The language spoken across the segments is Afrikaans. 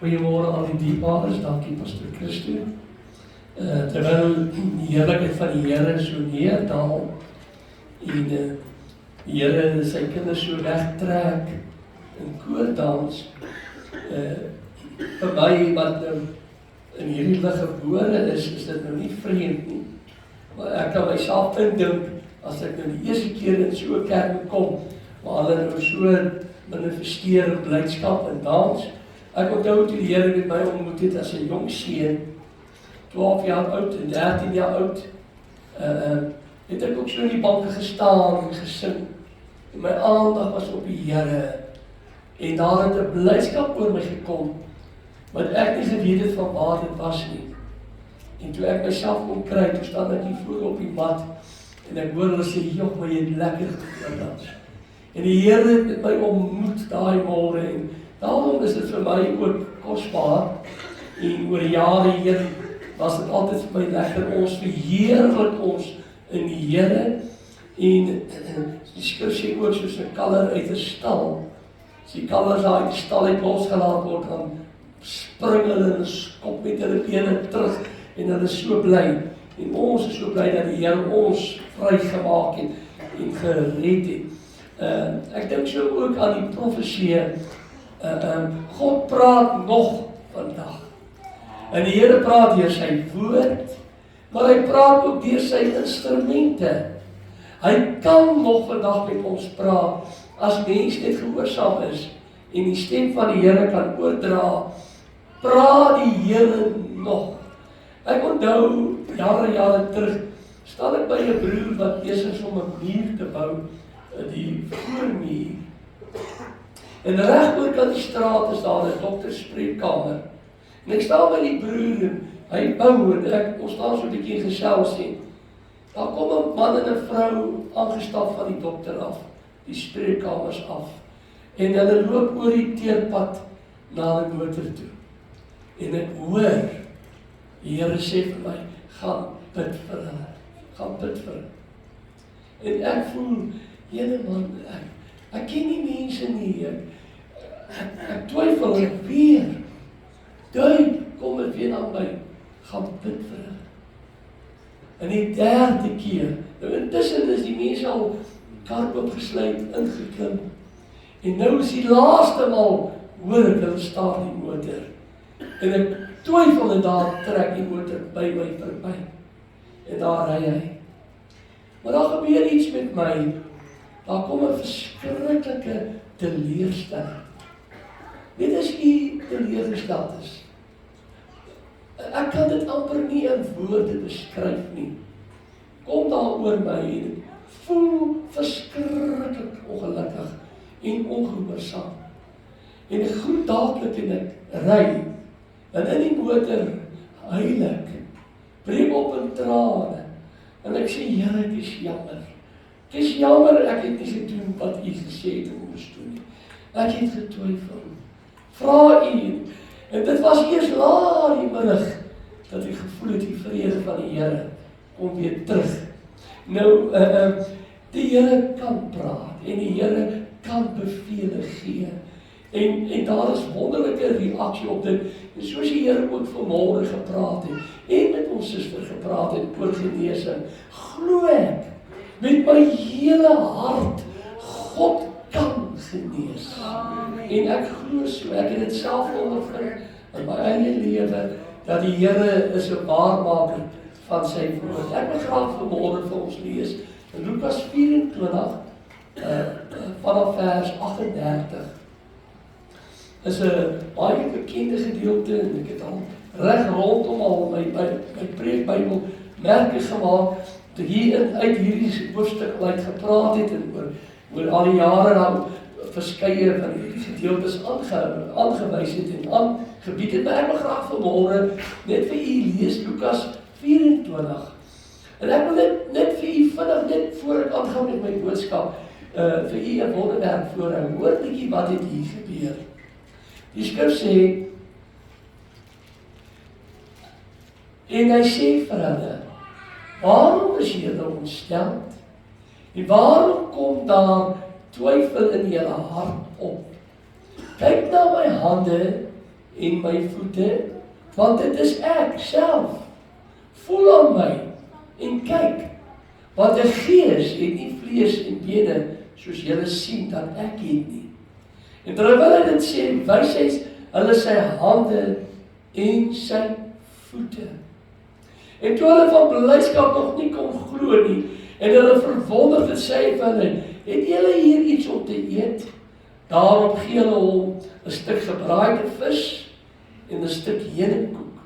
Goeiemôre al die dierbades, dankie Pastor Christo. Terwyl die heerlikheid van die Here so neerdaal en die Here sy kinders so wegtrek in koordans, vir my wat nou in hierdie lig gebore is dit nou nie vreemd nie. Maar ek kan myself indink, as ek nou die eerste keer in so 'n kerk kom, waar hulle nou so manifesteer in blydskap en dans. Ek onthou toe die Here met my ontmoet het as 'n jong seun, 12 jaar oud en 13 jaar oud, het ek ook so in die banke gestaan en gesing. En my aandag was op die Here. En daar het 'n blydskap oor my gekom, wat ek nie geweet het van waar dit was nie. En toe ek myself kon kry, toe staan ek hier voor op die mat, en ek hoor hulle sê, "Jog, maar jy het lekker gedans." En die Here het met my ontmoet daai môre, en daarom is dit vir my ook kosbaar, en oor die jare heen was dit altyd vir my lekker, ons verheerlik ons in die Here, en die skrif sê ook soos 'n kalwer uit 'n stal, as die kalwers daar uit die stal uit losgelaat word, dan spring hulle en skop met hulle bene terug, en hulle is so bly, en ons is so bly dat die Here ons vrygemaak het, en gered het. Ek dink so ook aan die profesie, God praat nog vandag. En die Here praat deur sy woord, maar hy praat ook deur sy instrumente. Hy kan nog vandag met ons praat, as mens net gehoorsaam is, en die stem van die Here kan oordra, praat die Here nog. Ek onthou, jare terug, staan ek by 'n broer wat besig is om 'n muur te bou, die voormuur. En reg oor kan die straat is daar 'n dokterspreekkamer. En ek staan by die broer en hy bou en ons staan so 'n bietjie gesels en daar kom 'n man en 'n vrou aangestap van die dokter af, die spreekkamers af. En hulle loop oor die teerpad na die motor toe. En ek hoor die Here sê vir my, gaan bid vir hulle. Gaan bid vir hulle. En ek voel, Here man, ek ken nie mense nie, ek twyfel ek weer. Duif, kom het weer na my, gaan bid vir hulle. En die derde keer, nou intussen is die mense al kar opgesluit, ingeklim. En nou is die laaste maal, hoor ek, hulle staan die motor. En ek twyfel en daar trek die motor by my verby. En daar ry hy. Maar daar gebeur iets met my. Daar kom 'n verskriklike teleurstelling. Weet as jy teleurgesteld is. Ek kan dit amper nie in woorde beskryf nie. Kom daar oor my en voel verskriklik ongelukkig en ongehoorsaam. En ek groet dadelik en ek ry. En in die motor huil ek, breek op in trane. En ek sê, Here, ek is jammer. Ek is jammer, ek het nie gedoen wat U gesê het om ons doen nie. Ek het getwyfel. Vra U. En dit was eers laat die middag dat ek gevoel het die vrede van die Here kom weer terug. Nou, die Here kan praat en die Here kan bevele gee. En daar is wonderlike reaksie op dit. En soos die Here ook vanmôre gepraat het, en met ons suster gepraat het oor genesing, glo ek met my hele hart, God kan genees. Amen. En ek glo so, ek het dit self ondervind in my eie lewe, dat die Here is 'n waarmaker van sy woord. Ek wil graag vanmôre vir ons lees in Lukas 24, vanaf vers 38. Is 'n baie bekende gedeelte en ek het al reg rondom al my preekbybel merke gemaak, dat hier uit hierdie hoofstuk uit gepraat het en oor al die jare nou verskeie van hierdie gedeeltes aangewys het en aangebied het. Maar ek wil graag vanmôre net vir u lees Lukas 24. En ek wil net vir u vinnig, net voor ek aangaan met my boodskap, vir u 'n wonderwerk voorhou. Hoor bietjie wat het hier gebeur. Die skrif sê, en hy sê vir hulle, waarom is julle ontsteld? En waarom kom daar twyfel in julle hart op? Kyk na my hande en my voete, want dit is ek self. Voel aan my en kyk, want 'n gees het nie vlees en bene soos julle sien dat ek het nie. En terwyl hy dit sê, wys hy hulle sy hande en sy voete. En toe hulle van blydskap nog nie kon glo nie, en hulle verwonderd het sê vir hulle, het julle hier iets om te eet? Daarop gee hulle hom 'n stuk gebraaide vis en 'n stuk heuningkoek.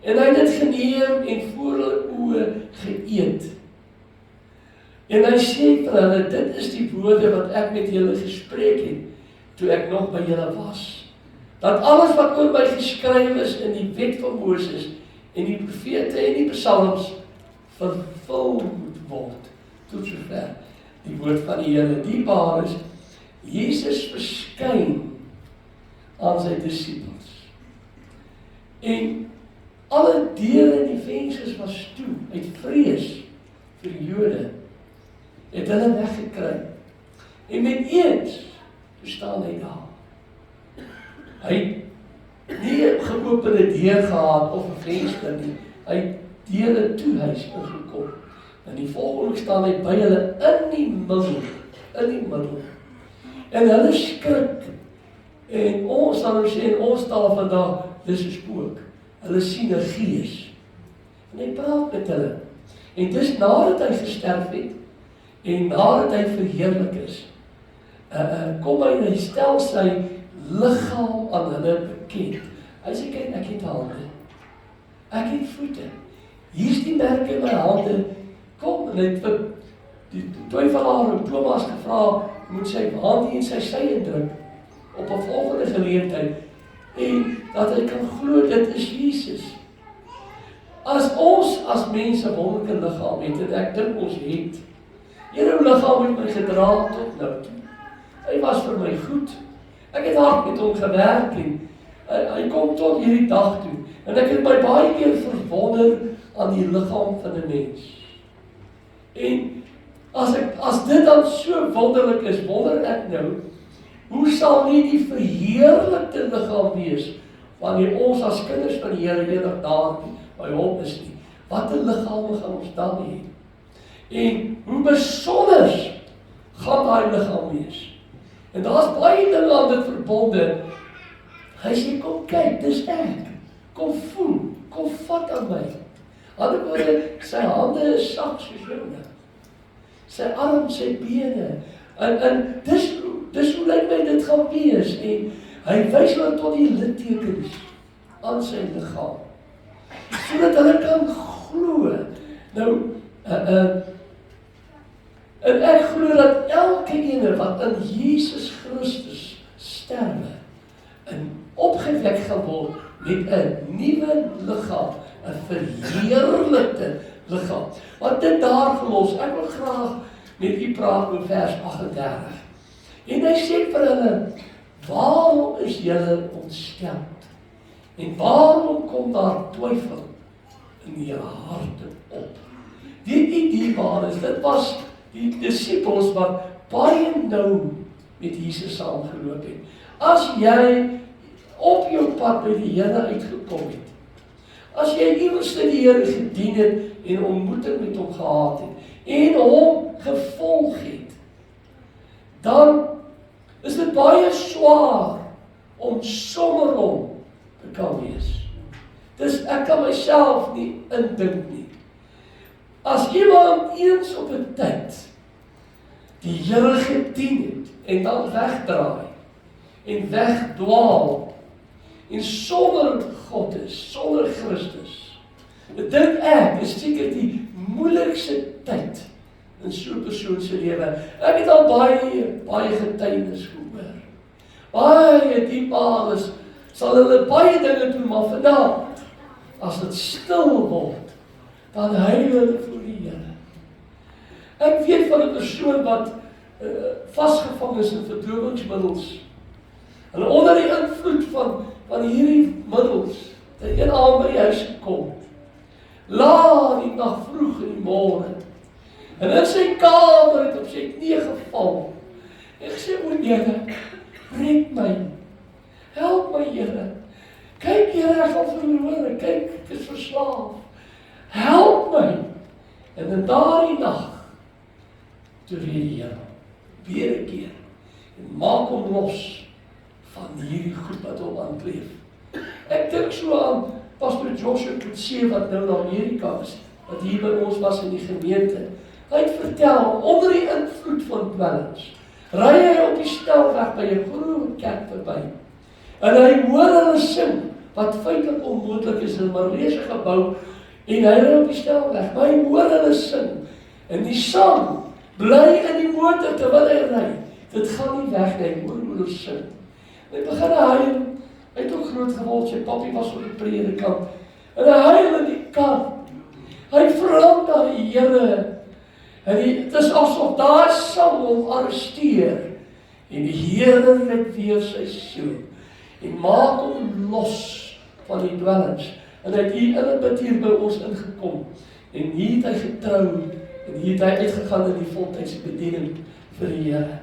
En hy het dit geneem en voor hulle oë geëet. En hy sê vir hulle, dit is die woorde wat ek met julle gespreek het, toe ek nog by julle was. Dat alles wat oor my geskryf is in die wet van Moses en die profete en die psalms vervul moet word. Tot sover die woord van die Here. Die waar is, Jesus verskyn aan sy disippels. En alle deure in die vensters was toe, uit vrees vir die Jode, het hulle weggekry. En met eens, toe staan hy daar. Hy het nie geopende deur gehad of 'n venster nie. Hy het deure toe huis ingekom. En die volgende staan hy by hulle in die middel. En hulle skrik. En ons sal nou sê, en ons taal vandag, dis 'n spook. Hulle sien 'n gees. En hy praat met hulle. En dis nadat hy gesterf het, en nadat hy verheerlik is, kom hy en hy stel sy liggaam aan hulle bekend. Hy sê, kyk, ek het hande. Ek het voete. Hier is die merke in my hande. Kom, en hy het vir die twyfelaar en Thomas gevra, moet sy hand in sy sy indruk, op 'n volgende geleentheid, en dat hy kan glo, dit is Jesus. As ons, as mense, wonderlike liggaam het, en ek dink ons het, hierdie liggaam het my gedra tot nou toe. Hy was vir my goed. Ek het hard met hom gewerk en hy kom tot hierdie dag toe. En ek het my baie keer verwonder aan die liggaam van 'n mens. En as dit dan so wonderlik is, wonder ek nou, hoe sal nie die verheerlikte liggaam wees, wanneer ons as kinders van die Here eendag daar by hom is nie. Wat 'n liggame gaan ons dan hê? En hoe besonder gaan daai liggaam wees? En daar's baie dinge aan dit verbonde. Hy sê, kom kyk, dis ek. Kom voel, kom vat aan my. Ander woorde, sy hande is sag soos joune. Sy arm, sy bene. En dis hoe lyk my dit gaan wees. En hy wys hulle tot die littekens aan sy liggaam. Sodat hulle kan glo. Nou, en ek glo dat elke ene wat in Jesus Christus sterwe, en opgewek gaan word met 'n nuwe liggaam, 'n verheerlikte liggaam. Want dit daar gelos, ek wil graag met u praat oor vers 38. En hy sê vir hulle, waarom is julle ontsteld? En waarom kom daar twyfel in julle harte op? Weet u die waar is, dit was die disippels wat baie nou met Jesus saamgeloop het. As jy op jou pad by die Here uitgekom het, as jy iewers die Here gedien het en ontmoeting met hom gehad het, en hom gevolg het, dan is dit baie swaar om sonder hom te kan wees. Dus ek kan myself nie indink nie. As iemand eens op 'n tyd die Here gedien het en dan wegdraai en wegdwaal en sonder God is, sonder Christus, dink ek is seker die moeilikste tyd in so 'n persoon se lewe. Ek het al baie getuienis gehoor. Baie diepbaar is, sal hulle baie dinge doen, maar vandag, as dit stil word, dan huil hulle voor die Here. Ek weet van 'n persoon wat vasgevang is in verdowingsmiddels. Hulle onder die invloed van hierdie middels, het een aand by die huis gekom. Laat die nag, vroeg in die môre. En in sy kamer het op sy knie geval. En gesê, o Here, red my. Help my, Here. Kyk, Here, ek al verlore, kyk, ek is verslaaf. Help my. En in daardie nag, toe reed die Here, weer 'n keer, en maak hom los van hierdie goed wat hom aankleef. Ek dink so aan Pastor Joshua Kutse, wat nou in Amerika is, wat hier by ons was in die gemeente. Hy het vertel, onder die invloed van dwelms, ry hy op die snelweg by 'n groot kerk verby. En hy hoor hulle sing, wat feitelik onmoontlik is in 'n Marleese gebou, en hy ry op die snelweg, maar hy hoor hulle sing, en die sang bly in die motor terwyl hy ry. Dit gaan nie weg nie, hoor hoe hulle sing. Hy begin huil, hy het ook groot geword, sy papi was op die predikant, en hy huil in die kar. Hy verlang na die Here, en het is asof daar sang hom arresteer, en die Here red weer sy siel, en maak hom los van die dwelms. En hy het hier in 'n bid hier by ons ingekom, en hier het hy getrou, en hier het hy uitgegaan in die voltydse bediening vir die Here.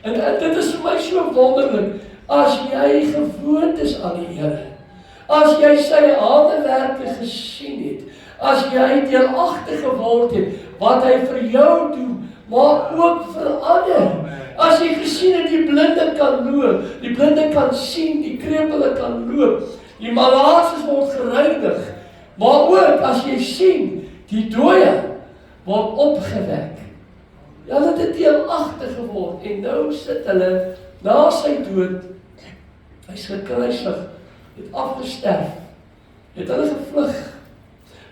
En dit is vir my so wonderlik, as jy gewoond is aan die Here, as jy sy handewerke gesien het, as jy deelagtig geword het, wat hy vir jou doen, maar ook vir ander. As jy gesien het, die blinde kan loop, die blinde kan sien, die krepele kan loop, die malaatses word gereinig, maar ook as jy sien, die dooie word opgewek. Hulle het deelagtig geword, en nou sit hulle na sy dood, hy's gekruisig, het afgesterf, het hulle gevlug,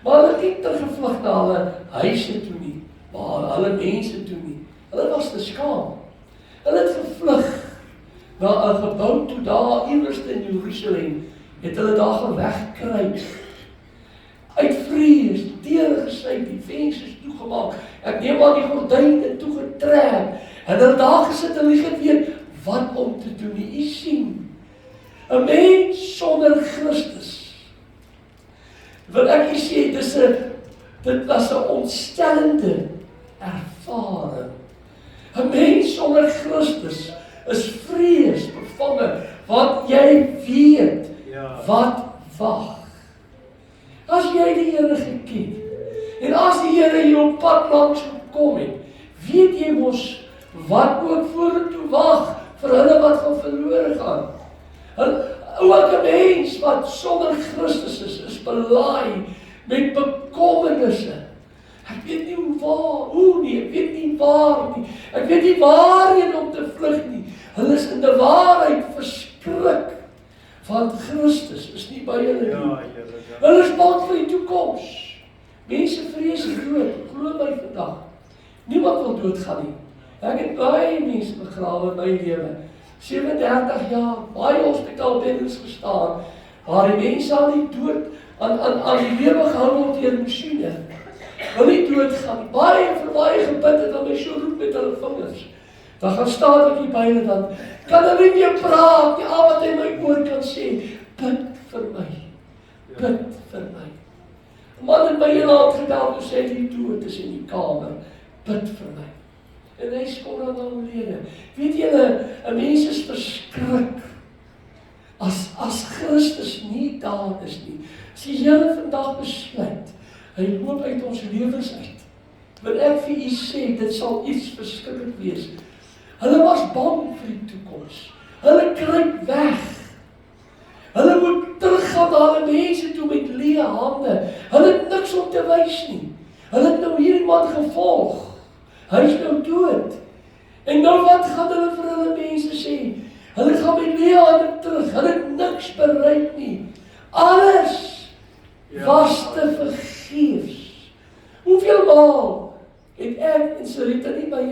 maar hulle het nie teruggevlug na hulle huise toe nie, maar hulle mense toe nie. Hulle was te skaam. Hulle het gevlug na 'n gebou toe daar iewers in Jerusalem, het hulle daar gaan wegkruip. Uit vrees, die deure gesluit, die vensters toegemaak. Ek neem aan die gordyne toegetrek. En hulle daar gesit en nie geweet wat om te doen nie. U sien, 'n mens sonder Christus. Wil ek sê, dit was 'n ontstellende ervaring. 'n Mens sonder Christus is vrees bevange, want jy weet wat wag. As jy die Here geken het, en as die Here jou pad langs gekom het, weet jy mos wat ook vorentoe wag vir hulle wat gaan verlore gaan. Ook 'n mens wat sonder Christus is belaai met bekommernisse. Ek weet nie hoe nie, ek weet nie waar nie, ek weet nie waarheen om te vlug nie. Hulle is in die waarheid verskrik, want Christus is nie by hulle nie. Hulle is bang vir die toekoms. Mense vrees die dood, glo my vandag. Niemand wil doodgaan nie. Ek het baie mense begrawe in my lewe. 37 jaar, baie hospitaalbeddens gestaan, waar die mense aan die dood, aan die lewe gehou word deur masjiene. Wil nie doodgaan nie. Baie gebid het, dan my so roep met hulle vingers. Dan gaan staan ek hier by hulle, dan kan hulle nie meer praat, nie al wat hy my oor kan sê, bid vir my. Bid vir my. 'n Man het my een aand gebel, toe sê die dood is in die kamer, bid vir my. En hy skor aan oorlede. Weet julle, 'n mens is verskrik, as Christus nie daar is nie. As die Here vandag besluit, hy loop uit ons lewens uit, wil ek vir u sê, dit sal iets verskriklik wees. Hulle was bang vir die toekoms. Hulle kruip weg. Hulle moet teruggaan na hulle mense toe met leë hande. Hulle het niks om te wys nie. Hulle het nou hierdie man gevolg. Hy is nou dood. En nou wat gaan hulle vir hulle mense sê? Hulle gaan met leë hande terug. Hulle het niks bereik nie. Alles was te vergeefs. Hoeveel maal het ek en Sarita nie by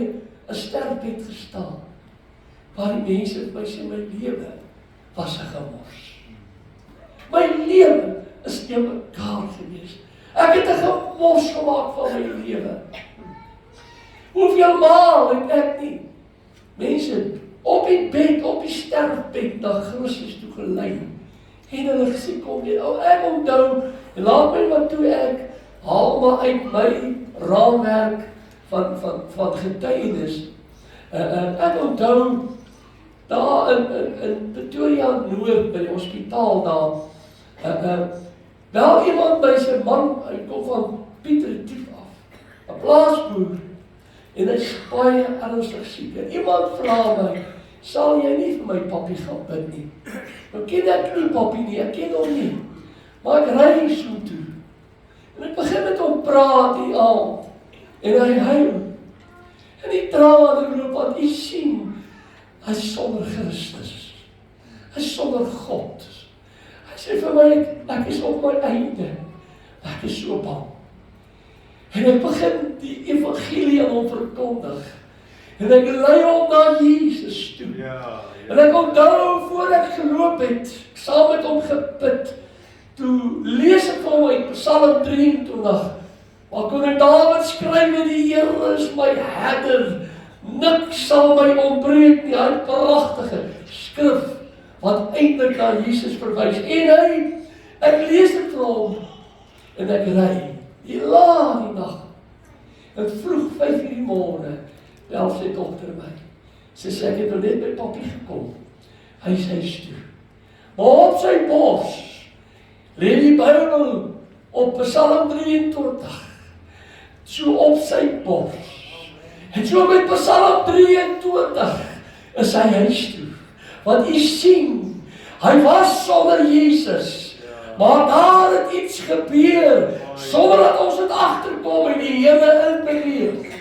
'n sterfbed gestaan, waar die mense het my sê, my lewe was 'n gemors. My lewe is te mekaar gewees. Ek het 'n gemors gemaak van my lewe. Hoeveel maal het ek nie mense op die bed, op die sterfbed na Christus toe gelei, en hulle gesê, kom net, ek onthou, laat my maar toe, ek haal maar uit my raamwerk van getuienis. Ek onthou, daar in Pretoria Noord, by die hospitaal daar, Bel iemand by sy man, hy kom van Piet Retief af, 'n plaasboer, en hy is baie ernstig siek. En iemand vra my, sal jy nie vir my pappie gaan bid nie? Nou ken ek nie pappie nie, ek ken hom nie, maar ek ry so toe. En ek begin met hom praat die aand, en hy huil. En die trane loop, want hy sien, hy is sonder Christus. Hy is sonder God. Hy sê vir my, ek is op my einde. Ek is so bang. En ek begin die evangelie aan hom verkondig. En ek lei hom na Jesus toe. En ek onthou, voor ek geloop het, saam met hom gebid, toe lees ek vir hom uit Psalm 23, waar koning Dawid skryf, die Here is my herder, niks sal my ontbreek nie, hy pragtige skrif, wat eintlik na Jesus verwys. En ek lees dit vir hom, en ek ry, die laat die nag, en vroeg 5 uur die môre, bel sy dogter my. Sy sê, ek het nou net by pappie gekom, hy is huis toe. Maar op sy bors, lê die Bybel op Psalm 23, so op sy bors. En so met Psalm 23 is hy huis toe. Want u sien, hy was sonder Jesus, maar daar het iets gebeur, sonder dat ons het agterkom en die Here inbeweeg.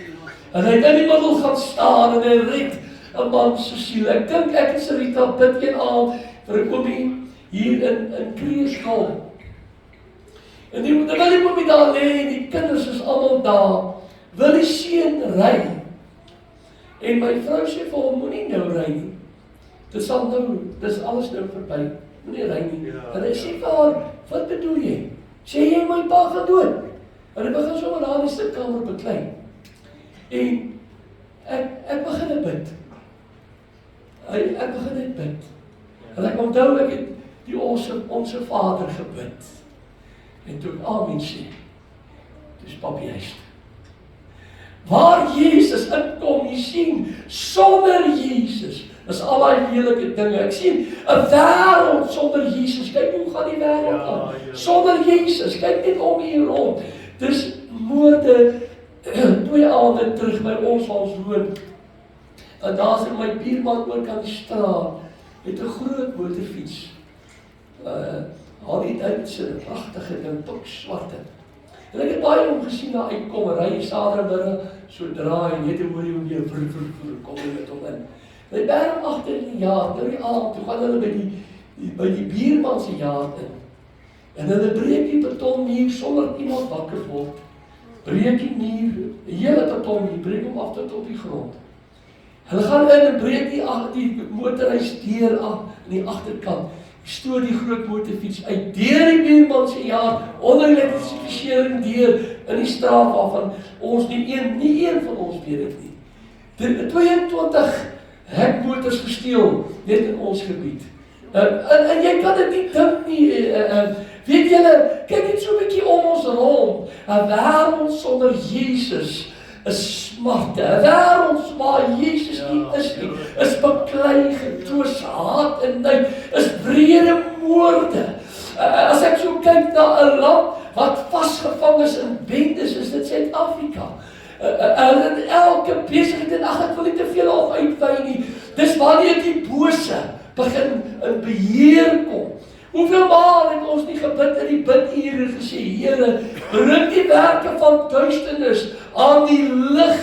En hy het in die middel gaan staan en hy red 'n man se siel. Ek dink ek is Rita bid een aand vir 'n oomie hier in Kreeuskom. En die oomie daar lê en die kinders is almal daar. Wil die seun ry? En my vrou sê vir hom, moenie nou ry nie. Dis alles nou verby. Moenie ry nie. En hy sê vir haar, wat bedoel jy? Sê jy my pa gaan dood? En hy begin sommer daar in die sitkamer beklei. En ek begin bid. Ek begin net bid. En ek onthou ek het die onse Vader gebid. En toe ek amen sê, dis pappie huis. Waar Jesus inkom, jy sien, sonder Jesus, is al die lelike dinge. Ek sien 'n wêreld sonder Jesus. Kyk hoe gaan die wêreld aan. Sonder Jesus, kyk net om hier rond. Dis moorde 2 aande terug by ons woon. En daar's in my buurman oor kan die straat met 'n groot motorfiets. Harley Davidson, 'n pragtige ding, pikswarte. En ek het baie om gesien daar uitkom, ry Saterdag, so draai net hoor jy hoe jy kom met hom in. Hy berg agter in die jaar, nou die aand, toe gaan hulle by die buurman se jaar in. En hulle breek die betonmuur sonder iemand wakker word. Breek die muur, die hele betonmuur, breek hom af tot op die grond. Hulle gaan in en breek die motorhuis deur af aan die agterkant. Stoor die groot motorfiets uit deur die buurman se jaar, onder elektrifisering deur in die straat waarvan ons nie een van ons weet dit nie. 22 hekmotors gesteel net in ons gebied. En jy kan dit nie dink nie. Weet julle, kyk net so 'n bietjie om ons rond. 'n Wêreld sonder Jesus is smarte. 'n Wêreld waar Jesus nie is nie, is beklei, getwis, haat en nait, is wrede moorde. As ek so kyk na 'n land wat vasgevang is in bendes, is dit Suid-Afrika. En elke besigheid, en ek wil nie te veel op uitwy nie, dis wanneer die bose begin in beheer kom. Hoeveel maal het ons nie gebid in die bidure gesê, Here, bring die werke van duisternis aan die lig.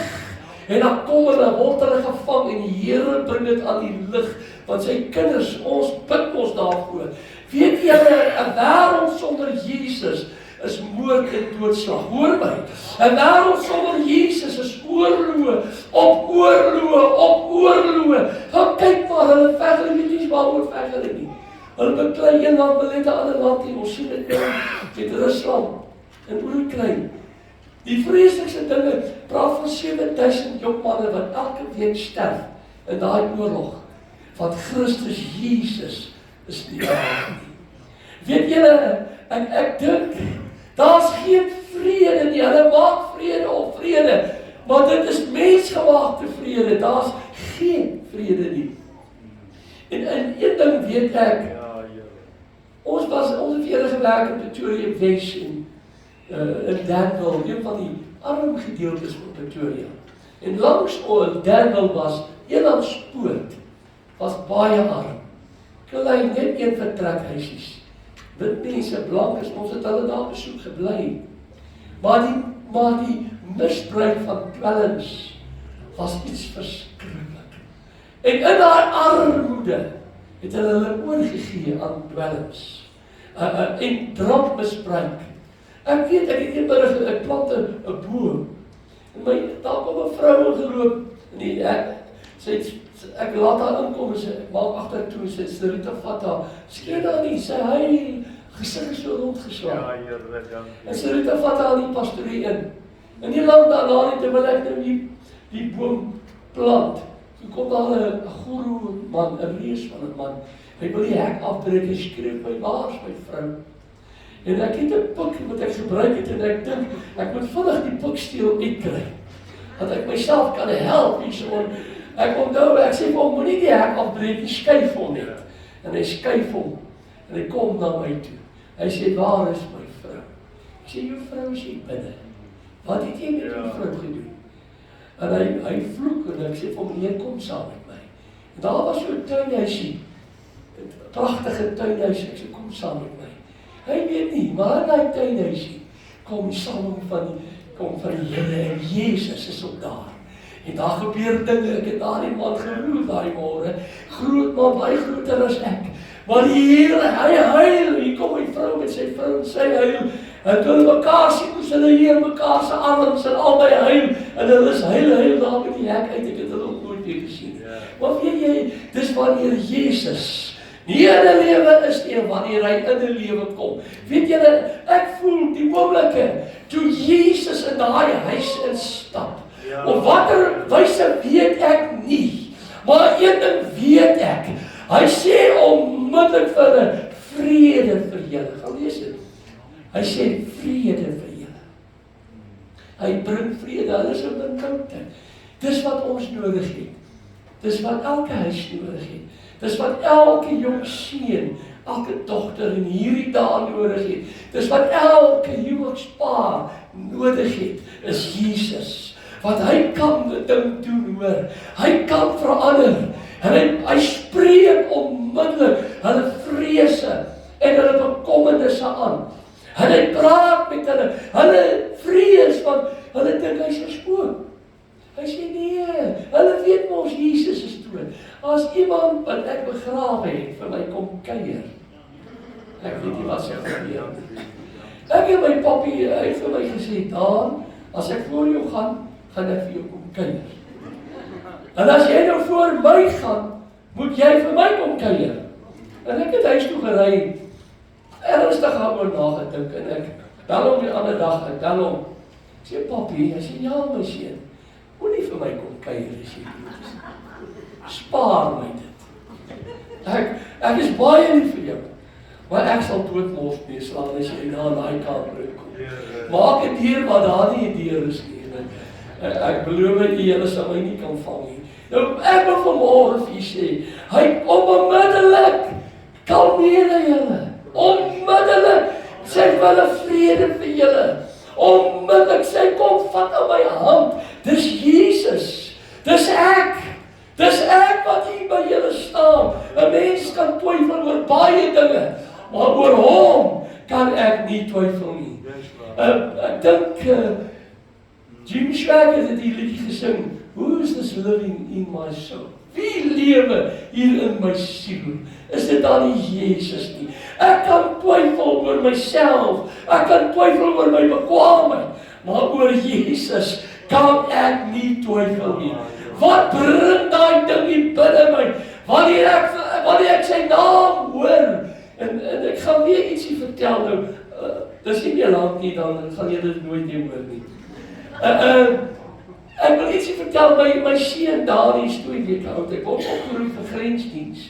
En dan kom hulle, word hulle gevang en die Here bring dit aan die lig, want sy kinders, ons bid ons daarvoor. Weet julle, 'n wêreld sonder Jesus is moord en doodslag. Hoor my, 'n wêreld sonder Jesus is oorloë, op oorloë. Gaan kyk maar, hulle veg, hulle weet nie waaroor veg hulle nie. Hulle beklei een land, wil net 'n ander land nie. Ons sien dit nou met Rusland en Oekraïne. Die vreeslikste dinge, praat van 7000 jong manne wat elke week sterf in daai oorlog. Want Christus Jesus is nie daar nie. Weet julle, ek dink, daar's geen vrede nie. Hulle maak vrede op vrede, maar dit is mensgemaakte vrede. Daar's geen vrede nie. En een ding weet ek, Ons het eerder gewerk in Pretoria Wes en in Danville, een van die arm gedeeltes van Pretoria. En langs Danville was Elandspoort, was baie arm. Klein, net een vertrekhuisies. Wit mense, blankes, ons het hulle daar besoek gebly. Maar die misbruik van dwelms was iets verskriklik. En in haar armoede het hulle oorgegee aan dwelms. En drankmisbruik. Ek weet, ek het eendag, ek plant 'n boom. En daar kom 'n vrou geloop. Nee, ek laat haar inkom en sy maak agtertoe, sy Rita vat haar. Skree daar nie, sy hy gesig is so rondgeslaan. Ja, Here, ja. En sy Rita vat haar in die pastorie in. En die land daarna net terwyl ek nou die boom plant. Toe kom daar 'n guru man, 'n reus van 'n man. Hy wil die hek afbreek en skreeu my, waar is my vrou? En ek het 'n pik wat ek gebruik het en ek dink, ek moet vinnig die piksteel uitkry. Dat ek myself kan help hierso. Ek onthou, ek sê vir hom, moenie die hek afbreek, skuif hom net. En hy skuif hom. En hy kom na my toe. Hy sê, waar is my vrou? Ek sê, jou vrou is hier binne. Wat het jy met jou vrou gedoen? En hy vloek en ek sê vir hom, meneer, kom saam met my. En daar was so 'n tuinhuisie. 'n pragtige tuinhuis, ek sê, kom saam met my. Hy weet nie, maar in die tuinhuisie kom die salwing van die Here en Jesus is op daar. En daar gebeur dinge, ek het daar die man geroep daai môre, groot man, baie groter as ek. Maar die Here, hy huil, hier kom my vrou met sy vrou en sy huil. En toe hulle mekaar sien, moes hulle hier mekaar se arms en albei huil. En hulle is huil daar met die hek uit, ek het hulle ook nooit weer gesien. Maar weet jy, dis wanneer Jesus nie in 'n lewe is nie, wanneer hy in 'n lewe kom. Weet julle, ek voel die oomblikke toe Jesus in daai huis instap. Op watter wyse weet ek nie, maar een ding weet ek. Hy sê onmiddellik vir hulle, vrede vir julle. Gaan lees dit. Hy sê vrede vir julle. Hy bring vrede, hulle is in benoudheid. Dis wat ons nodig het. Dis wat elke huis nodig het. Dis wat elke jong seun, elke dogter in hierdie dae nodig het. Dis wat elke huwelikspaar nodig het, is Jesus. Wat hy kan dit ding doen, hoor. Hy kan verander. En hy spreek onmiddellik hulle vrese en hulle bekommernisse aan. En hy praat met hulle vrees, want hulle dink hy's 'n spook. Hy sê nee, hulle weet mos Jesus is dood. As iemand wat ek begrawe het vir my kom kuier, ek weet nie wat sy gebeur. Ek het my papi, hy het vir my gesê, Daan, as ek voor jou gaan ek vir jou kom kuier. En as jy nou voor my gaan, moet jy vir my kom kuier. En ek het huis toe gery, ernstig daaroor nagedink en ek bel hom die ander dag, ek bel hom. Ek sê, papi, hy sê, ja my seun, moenie vir my kom kuier as jy dood is. Spaar my dit. Ek is baie lief vir jou, maar ek sal doodmors neerslaan as jy na daai kamer kom. Maak 'n deur waar daar nie 'n deur is nie. Ek beloof julle sal my nie kan vang nie. Nou ek wil vanmôre vir julle sê, hy onmiddellik kalmeer julle. Onmiddellik sê hulle vrede vir julle. Onmiddellik sê kom vat aan my hand. Dis Jesus. Dis ek. Dis ek wat hier by julle staan. 'n Mens kan twyfel oor baie dinge, maar oor hom kan ek nie twyfel nie. Ek dink Jim Swagger het die liedjie gesing, Who is this living in my soul? Wie lewe hier in my siel? Is dit dan nie Jesus nie? Ek kan twyfel oor myself, ek kan twyfel oor my bekwaamheid, maar oor Jesus kan ek nie twyfel nie. Wat bring daai ding hier binne my? Wanneer ek sy naam hoor, en ek gaan weer ietsie vertel nou, dis nie meer lank nie, dan gaan jy dit nooit meer hoor nie. Ek wil ietsie vertel, my seun daar is 2 weke oud, ek word opgeroep vir grensdiens.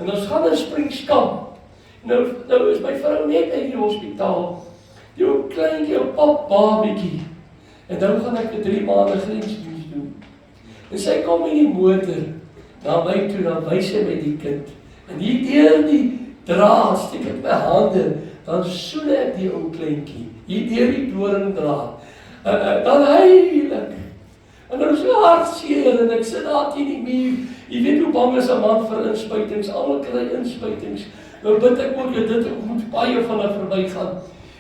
En ons gaan in Springskamp. Nou is my vrou net uit die hospitaal. Jou kleintjie, jou pap babietjie. En nou gaan ek vir 3 maande grensdiens doen. En sy kom in die motor na my toe, dan wys sy my die kind. En hier deur die draad, steek ek my hande, dan soen ek die ou kleintjie, hier deur die doringdraad, dan heilig, en dan is so hartseer, en ek sit daar teen die muur, jy weet hoe bang is 'n man vir inspuitings, almal kry inspuitings, nou bid ek ook, dit moet baie van hulle verbygaan,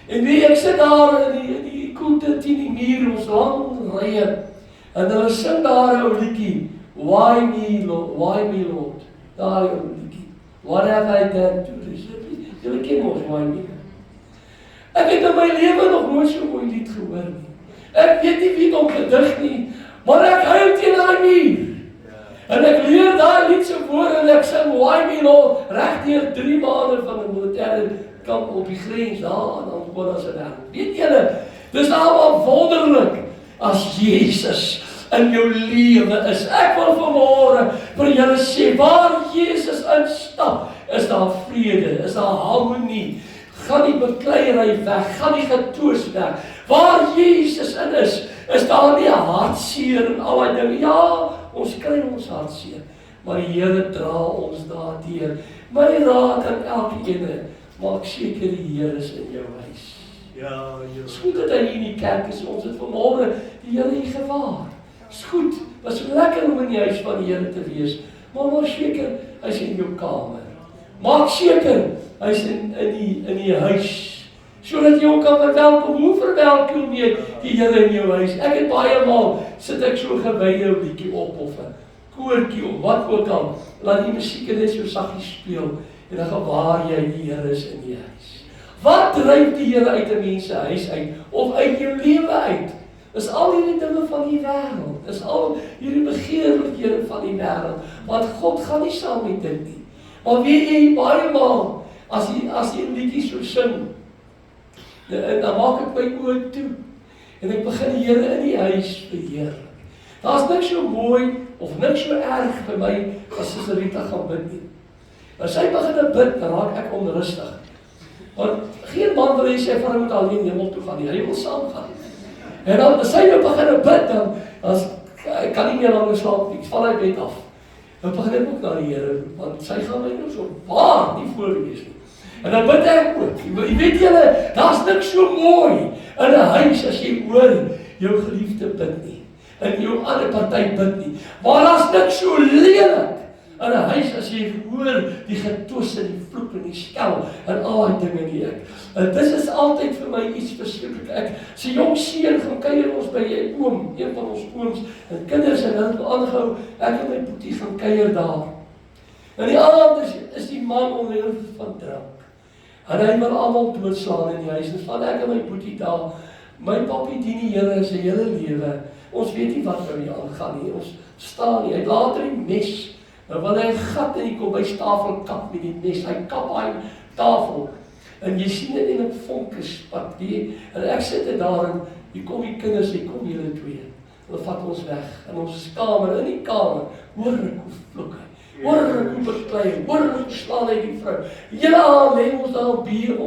en weet ek sit daar in die koelte teen die muur, ons lang rye, en hulle sing daar 'n ou liedjie, Why me Lord, daar 'n ou liedjie, What have I done to deserve it? Julle ken ons Why me. Ek het in my lewe nog nooit so mooi lied gehoor nie. Ek weet nie wie het hom gedig nie, maar ek huil teen daai muur. En ek leer daai lied se woorde en ek sing Why me Lord reg deur 3 maande van 'n militêre kamp op die grens daar aan Angola se wêreld. Weet julle, dis almal wonderlik as Jesus in jou lewe is. Ek wil vanmôre vir julle sê, waar Jesus instap, is daar vrede, is daar harmonie, gaan die bekleierery weg, gaan die getoos weg. Waar Jesus in is daar nie 'n hartseer en al die dinge. Ja, ons kry ons hartseer, maar die Here dra ons daardeur. My raad aan elkeen, maak seker die Here is in jou huis. Ja, dis goed dat hy in die kerk is, ons het vanmôre die Here hier gewaar. Is goed, was lekker om in die huis van die Here te wees, maar maak seker, hy is in jou kamer. Maak seker, hy is in die huis, sodat jy ook kan verwelkom. Hoe verwelkom jy die Here in jou huis? Ek het baie maal, sit ek so gewyde liedjie op, of 'n koortjie, of wat ook al, laat die musiek net so saggies speel, en dan gewaar jy die Here is in die huis. Wat dryf die Here uit 'n mens se huis uit, of uit jou lewe uit? Is al hierdie dinge van die wêreld, is al hierdie begeerlikhede van die wêreld, want God gaan nie saam met dit nie. Maar weet jy, baie maal, as jy 'n liedjie so sing, dan maak ek my oë toe, en ek begin die Here in die huis verheerlik. Daar's niks so mooi, of niks so erg vir my, as Suster Rita gaan bid nie. As sy begin bid, dan raak ek onrustig. Want geen man wil hê sy vrou moet alleen hemel toe gaan nie, hy wil saam gaan. En dan as sy nou begin bid, dan ek kan nie meer langer slaap nie, ek val uit bed af. Dan begin ek ook na die Here, want sy gaan my nou so waar nie voorwees nie. En dan bid ek ook. Jy weet julle, daar's niks so mooi in 'n huis as jy hoor jou geliefde bid nie, en jou ander party bid nie. Maar daar's niks so lelik in 'n huis as jy hoor die getwis en die vloek en die skel en al die dinge nie. Dis is altyd vir my iets verskriklik. Ek se jong seun gaan kuier ons by 'n oom, een van ons ooms, en kinders en hulle het aangehou, ek en my boetie gaan kuier daar. En die aand is die man onder invloed van drank. En hy wil almal doodslaan in die huis. En van ek en my boetie daar, my papi dien die Here sy hele lewe. Ons weet nie wat nou nie aangaan nie. Ons staan nie. Hy het later die mes. Nou wil hy 'n gat in die kombuistafel kap met die mes. Hy kap daai tafel. En jy sien dit in 'n vonke spat. En ek sit daar en hier kom die kinders, hier kom julle twee. Hulle vat ons weg in ons kamer, in die kamer. Hoor ek hoe vloek hy. Hoor ek hoe beklei, hoor ek hoe slaan hy die vrou. Ja, lê ons daar bier,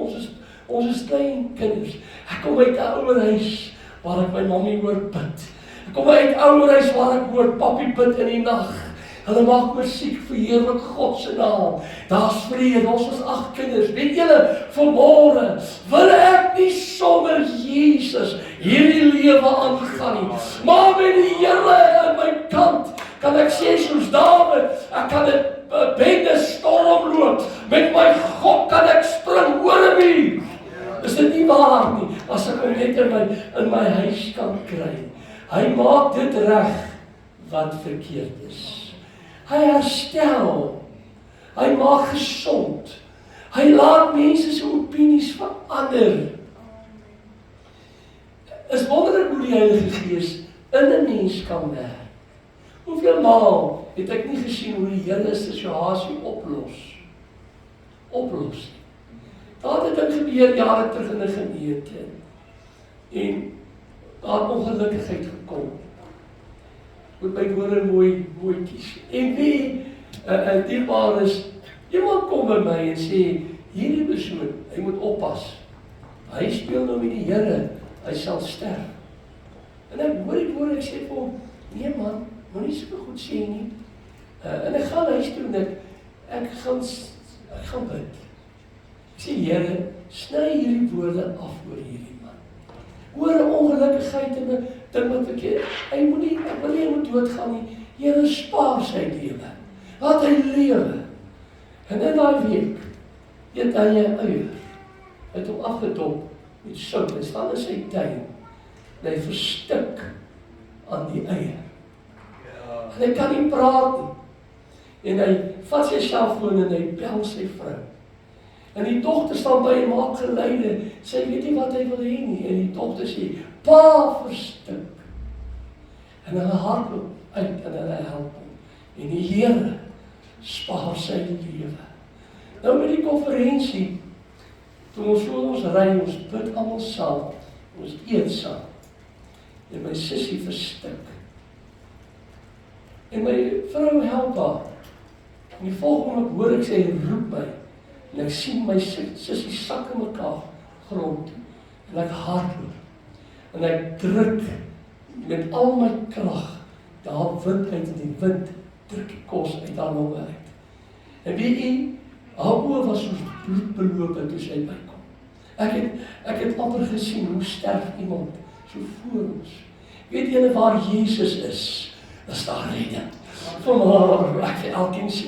ons is klein kinders. Ek kom uit 'n ouerhuis waar ek my mammie hoor bid. Ek kom uit 'n ouerhuis waar ek hoor papi bid in die nag. Hulle maak musiek, verheerlik God se naam. Daar's vrede, ons is 8 kinders. Weet julle, vanmôre wil ek nie sonder Jesus hierdie lewe aangaan nie. Maar met die Here aan my kant, kan ek sê soos Dawid, ek kan 'n bende storm loop. Met my God kan ek spring oor 'n muur. Is dit nie waar nie? As ek hom net in my huis kan kry. Hy maak dit reg wat verkeerd is. Hy herstel. Hy maak gesond. Hy laat mense se opinies verander. Is wonderlik hoe die Heilige Gees in 'n mens kan werk. Hoeveel maal het ek nie gesien hoe die Here 'n situasie oplos. Daar het 'n ding gebeur jare terug in 'n gemeente. En daar het ongelukkigheid gekom. Moet my woorde mooi kies. En wie dierbaar is, iemand kom by my en sê, hierdie persoon, hy moet oppas. Hy speel nou met die Here, hy sal sterf. En ek hoor die woorde, ek sê vir hom, nee man, moet nie so goed sê nie. En ek gaan huis toe en ek gaan bid. Ek sê, Here, sny hierdie woorde af oor hierdie man. Oor 'n ongelukkigheid en 'n ding wat verkeerd. Ek wil nie hy moet doodgaan nie. Here, spaar sy lewe. Laat hy lewe. En in daai week, eet hy 'n eier. Hy het hom afgedop met sout. Hy staan in sy tuin. En hy verstik aan die eier. En hy kan nie praat nie. En hy vat sy selfoon en hy bel sy vrou. En die dogter staan by en maak geluide. Sy weet nie wat hy wil hê nie. En die dogter sê, pa verstik. En hulle hardloop uit en hulle help hom. En die Here spaar sy lewe. Nou met die konferensie, toe ons ry, ons bid almal saam, ons eet saam. En my sussie verstik. En my vrou help haar. En die volgende oomblik hoor ek sy roep my. En ek sien my sussie sak in mekaar grond toe. En ek hardloop. En ek druk met al my krag daar wind uit en die wind druk die kos uit haar longe uit. En weet jy, haar oë was soos bloedbeloop toe sy bykom. Ek het amper gesien hoe sterf iemand so voor ons. Weet julle waar Jesus is daar redding. Vanmôre, ek vir elkeen sê,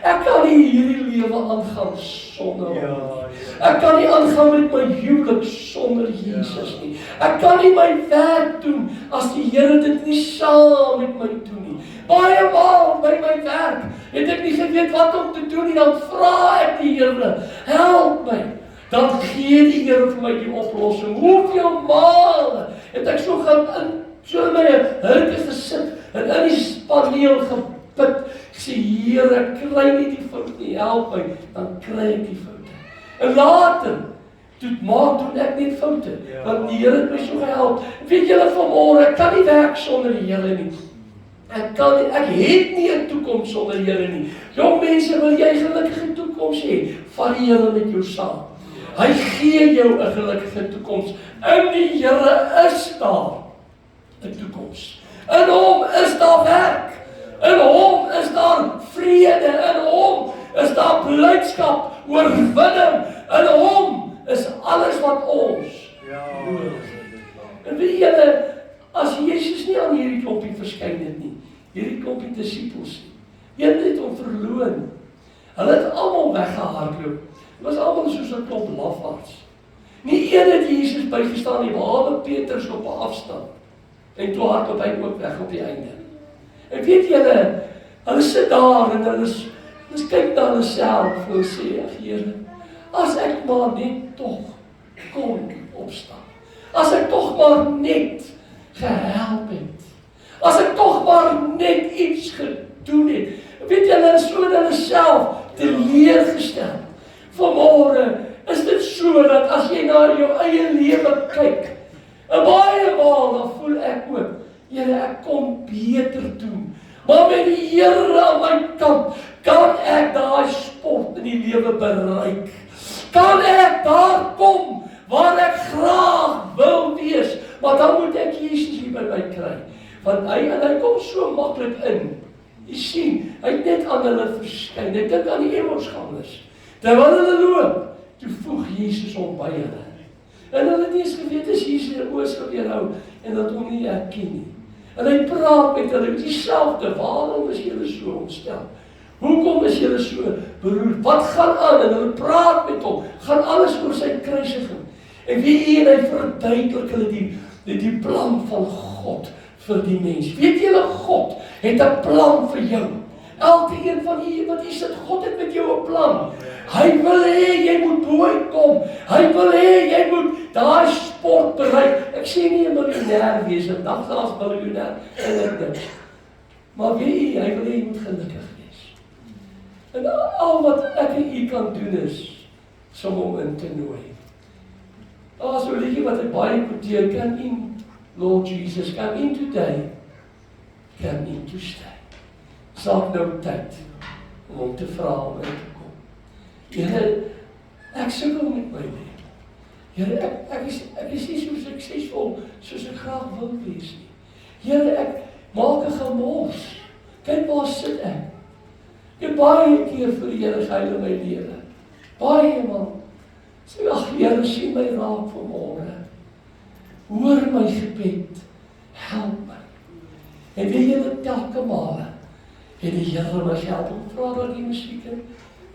ek kan nie hierdie lewe aangaan sonder hom. Ek kan nie aangaan met my huwelik sonder Jesus nie. Ek kan nie my werk doen as die Here dit nie saam met my doen nie. Baie maal by my werk het ek nie geweet wat om te doen nie, dan vra ek die Here, help my. Dan gee die Here vir my die oplossing. Hoeveel male het ek so gaan in my hurke gesit en in die paneel gepit. Ek sê, Here, kry nie die fout nie, help my, dan kry ek die foute. En later, doen ek net foute, want die Here het my so gehelp. Weet julle vanmôre, ek kan nie werk sonder die Here nie. Ek het nie 'n toekoms sonder die Here nie. Jong mense, wil jy 'n gelukkige toekoms hê? Vat die Here met jou saam. Hy gee jou 'n gelukkige toekoms. In die Here is daar 'n toekoms. In hom is daar werk. In hom is daar vrede. In hom is daar blydskap, oorwinning. In hom is alles wat ons nodig het. En weet julle, as Jezus nie aan hierdie klompie verskyn het nie, hierdie klompie disippels nie, een het hom verloon. Hulle het almal weggehardloop. Dit was almal soos 'n klomp lafaards. Nie een het Jesus bygestaan nie, behalwe Petrus op 'n afstand. En toe hardloop hy ook weg op die einde. En weet julle, hulle sit daar en hulle kyk na hulle self en hulle sê, ag Here, as ek maar net tog kon opstaan. As ek tog maar net gehelp het. As ek tog maar net iets gedoen het. Weet julle, hulle is so in hulle self teleurgestel. Vanmôre is dit so dat as jy na jou eie lewe kyk, en baie maal, dan voel ek ook, Here, ek kon beter doen. Maar met die Here aan my kant, kan ek daai sport in die lewe bereik. Kan ek daar kom, waar ek graag wil wees, maar dan moet ek Jesus hier by my kry. Want hy kom so maklik in. Jy sien, hy het net aan hulle verskyn. Ek dink aan die Emmausgangers. Terwyl hulle loop, toe voeg Jesus hom by hulle. En hulle het nie eens geweet as Jesus hulle oë sou weerhou en dat hom nie herken nie. En hy praat met hulle met dieselfde, waarom is julle so ontstel? Hoekom is julle so beroerd? Wat gaan aan? En hulle praat met hom, gaan alles oor sy kruisiging. En wie hy verduidelik hulle die plan van God vir die mens. Weet julle, God het 'n plan vir jou. Elkeen van julle wat hier sit, God het met jou 'n plan. Hy wil hê jy moet bo kom. Hy wil hê jy moet daai sport bereik. Ek sê nie 'n miljonair wees, 'n dag as miljonair en dit. Maar weet jy, hy wil hê jy moet gelukkig wees. En al wat ek en u kan doen is om hom in te nooi. Daar's 'n liedjie wat ek baie quoteer, come in, Lord Jesus, come in today, come in to stay. Saak nou tyd om hom te vra om in te kom. Here, ek sukkel met my lewe. Here, ek is nie so suksesvol soos ek graag wil wees nie. Here, ek maak 'n gemors. Kyk waar sit ek. Ek het baie keer vir die Here gehuil in my lewe. Baie man. Sê, ag Here, sien my raak vanmôre. Hoor my gebed. Help my. En weet julle, telke male het die Here my gehelp. Ek vra dat die musiek en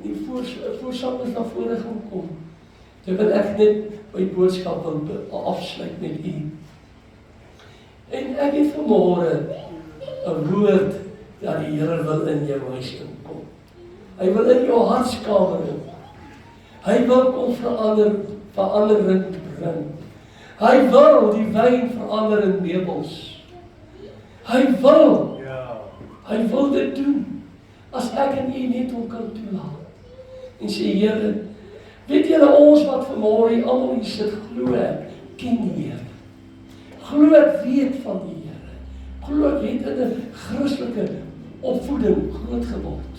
die voorsangers na vore gaan kom. Terwyl ek net my boodskap wil afsluit met u. En ek het vanmôre 'n woord dat die Here wil in jou huis inkom. Hy wil in jou hartskamer in. Hy wil kom verandering bring. Hy wil die wyn verander in meubels. Hy wil dit doen, as ek en u net hom kan toelaat. En sê, Here, weet julle ons wat vanmôre almal hier sit, glo ek, ken die Here. Glo ek weet van die Here. Glo ek het in 'n Christelike opvoeding groot geword.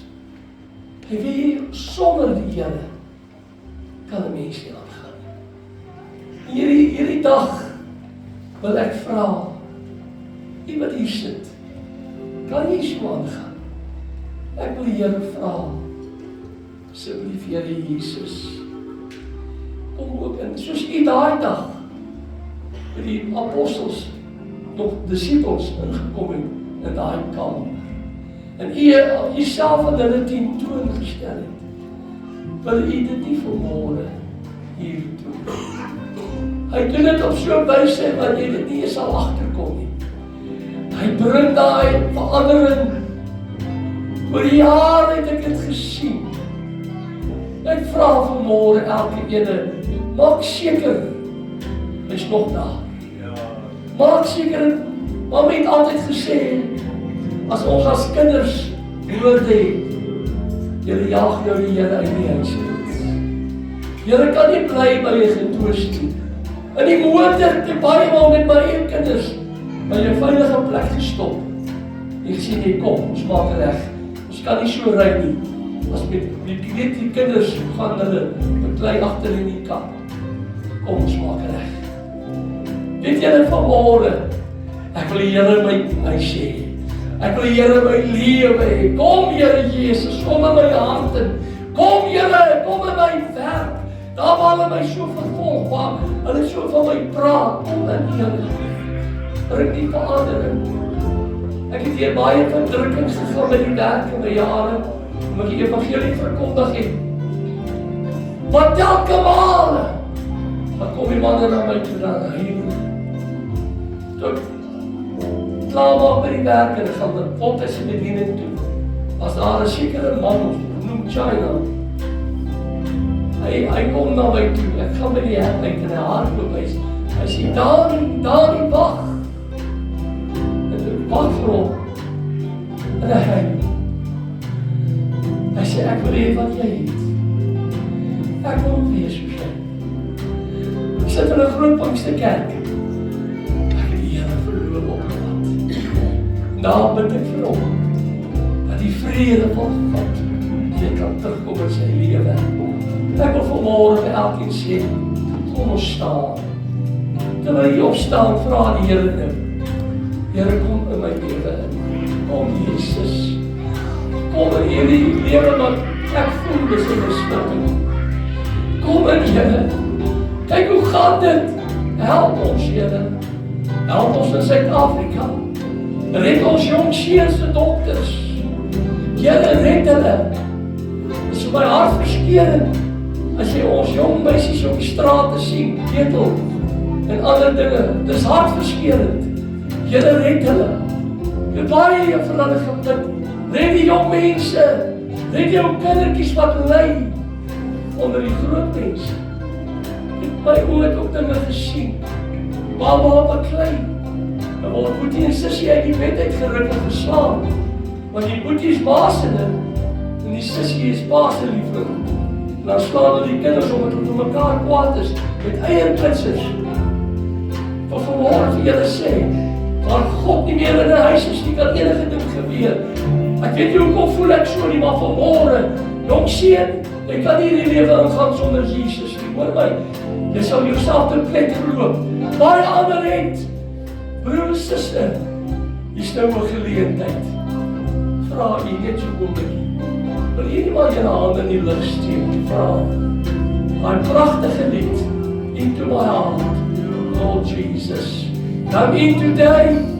Hy weet, sonder die Here kan 'n mens nie aangaan. Hierdie dag wil ek vra, die wat hier sit, kan nie so aangaan. Ek wil die Here vra, asseblief Here Jesus, kom ook in, soos u daai dag, met die apostels, nog disciples ingekom het, in daai kamer. En u self aan hulle tentoongestel het, wil u dit nie vanmôre hier doen. Hy doen dit op so 'n wyse wat jy dit nie sal agterkom nie. Hy bring daai verandering. Oor die jare het ek dit gesien. Ek vra vanmôre elke ene, maak seker, hy's nog daar. Maak seker, mamma het altyd gesê, as ons as kinders woorde het, julle jaag jou die Here uit die huis uit. Julle kan nie bly by jy getoos nie. In die motor, ek baie maal met my eie kinders, by 'n veilige plek gestop. Ek sê, nee, kom, ons maak reg. Ons kan nie so ry nie. As met die kinders gaan hulle beklei agter in die kar. Kom, ons maak reg. Weet julle vanmôre, ek wil die Here my huis hê. Ek wil die Here my lewe hê. Kom Here Jesus, kom in my hart in. Kom Here, kom in my werk. Daar waar hulle my so vervolg, waar hulle so van my praat, kom in Here. Bring die verandering. Ek het hier baie verdrukkings gegaan met die werk in my jare, omdat ek die evangelie verkondig het. Maar telke male, dan kom die manne na my toe, dan heilig. Toe klaar maak by die werk en gaan met pottes en bediening toe. As daar 'n sekere man, noem China, hy kom na my toe, ek gaan by die hek uit en hy hardloop, hy sê, Dani, wag. En ek wag vir hom. En hy sê, ek wil hê wat jy het. Ek wil ook wees soos jy. Ek sit in 'n groot Pinksterkerk. Ek het die Here verloor opgelaat. Daar bid ek vir hom, dat die vrede van God weer kan terugkom in sy lewe. Ek wil vanmôre vir elkeen sê, kom ons staan. Terwyl jy opstaan, vra die Here nou, Here, kom in my lewe in. Kom Jesus, kom in hierdie lewe wat ek voel dis 'n mislukking. Kom in Here, kyk hoe gaan dit, help ons Here, help ons in Suid-Afrika, red ons jong seuns en dokters, Here red hulle. Dit is vir my hartverskeurend, as jy ons jong meisies op die strate sien, ketel en ander dinge, dis hartverskeurend. Here red hulle. Jy baie vir hulle gebid. Red die jong mense. Red die ou kindertjies wat ly onder die groot mense. My oë het ook dinge gesien. Baba beklei. En word Boetie en Sissie uit die bed uitgeruk en geslaan. Want die Boetie is baas in hulle. En die Sissie is baas in die vrou. En dan slaan hulle die kinders omdat hulle vir mekaar kwaad is. Met eierklitsers. Wat vanmôre vir julle sê, waar God nie meer in 'n huis is, nie kan enige ding gebeur. Ek weet nie hoekom voel ek so nie, maar vanmôre, jong seun, jy kan nie in die lewe ingaan sonder Jesus nie, hoor my. Jy sal jouself te plek geloop. Baie ander het, broer en suster, hier's nou 'n geleentheid. Vra jy net so oomblikie. Wil jy nie maar jou hande in die lug steek, vra. my pragtige lied into my heart. Lord Jesus, come in today.